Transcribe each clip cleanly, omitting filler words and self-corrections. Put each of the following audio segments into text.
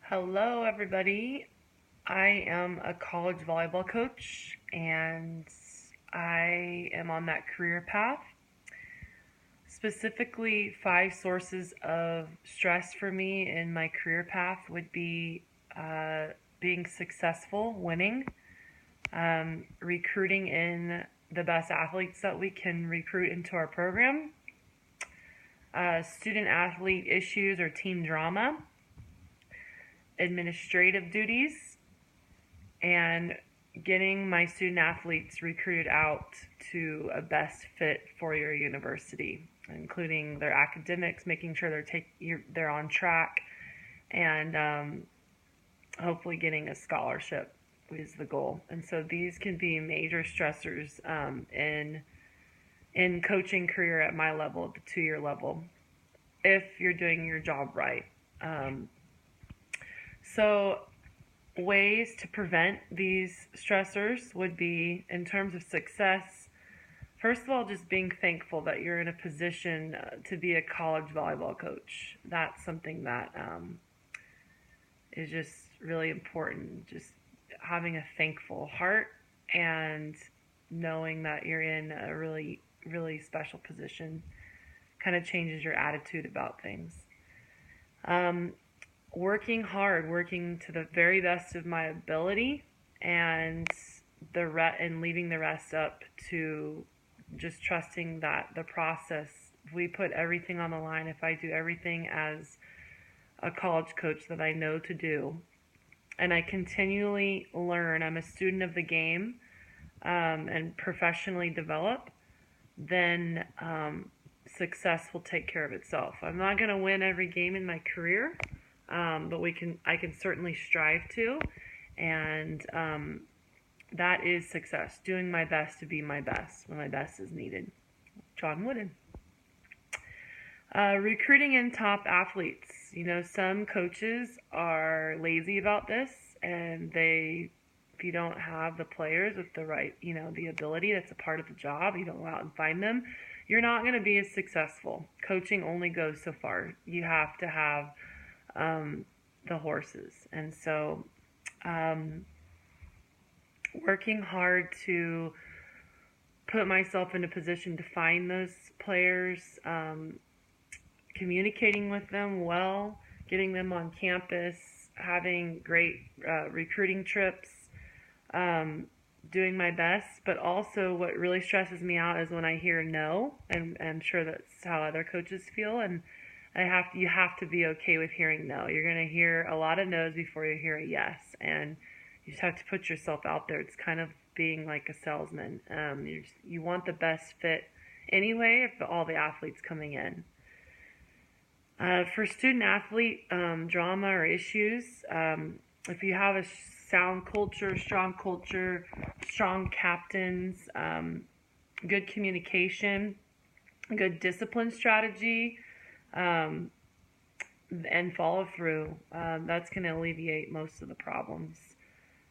Hello, everybody. I am a college volleyball coach and I am on that career path. Specifically, 5 sources of stress for me in my career path would be being successful, winning, recruiting in the best athletes that we can recruit into our program, student athlete issues or team drama, administrative duties, and getting my student athletes recruited out to a best fit for your university, including their academics, making sure they're on track, and hopefully getting a scholarship is the goal. And so these can be major stressors in coaching career at my level, the 2-year level, if you're doing your job right. So ways to prevent these stressors would be, in terms of success, first of all, just being thankful that you're in a position to be a college volleyball coach. That's something that is just really important. Just having a thankful heart and knowing that you're in a really, really special position kind of changes your attitude about things. Working hard, working to the very best of my ability, and leaving the rest up to just trusting that the process, if we put everything on the line, if I do everything as a college coach that I know to do, and I continually learn, I'm a student of the game, and professionally develop, then success will take care of itself. I'm not going to win every game in my career, but I can certainly strive to, and that is success. Doing my best to be my best when my best is needed. John Wooden. Recruiting in top athletes. Some coaches are lazy about this, and if you don't have the players with the right, the ability that's a part of the job, you don't go out and find them, you're not going to be as successful. Coaching only goes so far. You have to have the horses. And so working hard to put myself in a position to find those players, communicating with them well, getting them on campus, having great recruiting trips, doing my best. But also what really stresses me out is when I hear no, and I'm sure that's how other coaches feel, and you have to be okay with hearing no. You're going to hear a lot of no's before you hear a yes, and you just have to put yourself out there. It's kind of being like a salesman. You want the best fit anyway of all the athletes coming in. For student athlete drama or issues, if you have a sound culture, strong captains, good communication, good discipline strategy, and follow through, that's going to alleviate most of the problems.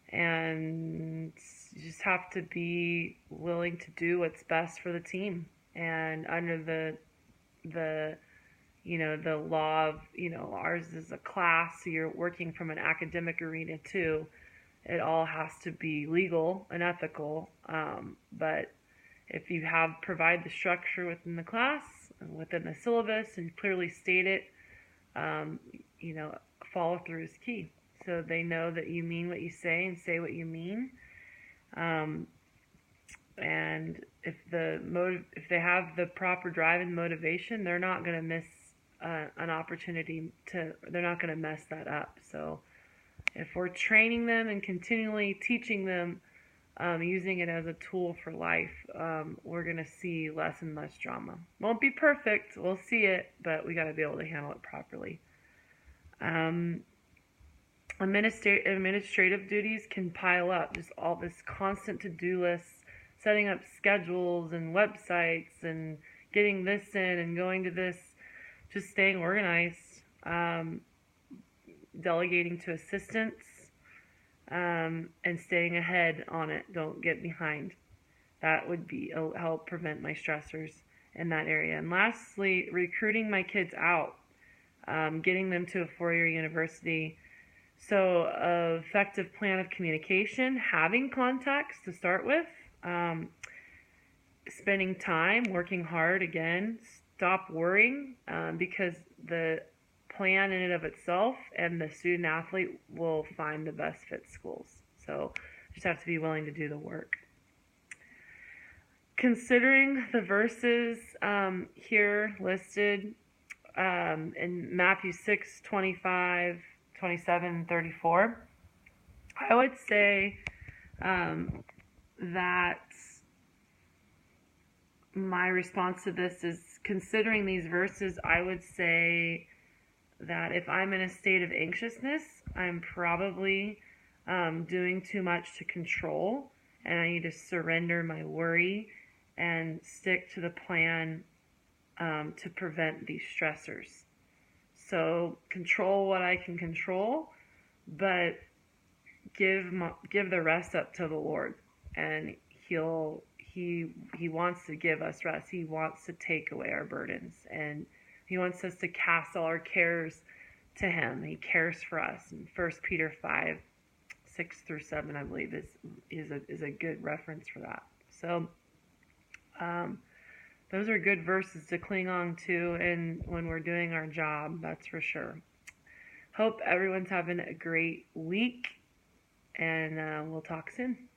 And you just have to be willing to do what's best for the team, and under the law of, ours is a class, so you're working from an academic arena too. It all has to be legal and ethical, but if you provide the structure within the class, within the syllabus, and clearly state it, follow through is key. So they know that you mean what you say and say what you mean. And if they have the proper drive and motivation, they're not going to miss an opportunity they're not going to mess that up. So if we're training them and continually teaching them, using it as a tool for life, we're going to see less and less drama. Won't be perfect, we'll see it, but we got to be able to handle it properly. Administrative duties can pile up, just all this constant to-do lists, setting up schedules and websites and getting this in and going to this, just staying organized, delegating to assistants, and staying ahead on it. Don't get behind. That would help prevent my stressors in that area. And lastly, recruiting my kids out, getting them to a 4-year university, So, effective plan of communication, having contacts to start with, spending time, working hard again, stop worrying, because the plan in and of itself and the student athlete will find the best fit schools. So, just have to be willing to do the work. Considering the verses here listed in Matthew 6, 25, 27, 34, I would say that my response to this is, considering these verses, I would say that if I'm in a state of anxiousness, I'm probably doing too much to control, and I need to surrender my worry and stick to the plan to prevent these stressors. So control what I can control, but give the rest up to the Lord, and He wants to give us rest. He wants to take away our burdens, and He wants us to cast all our cares to Him. He cares for us. And 1 Peter 5, 6 through 7, I believe, is a good reference for that. So those are good verses to cling on to, and when we're doing our job, that's for sure. Hope everyone's having a great week, and we'll talk soon.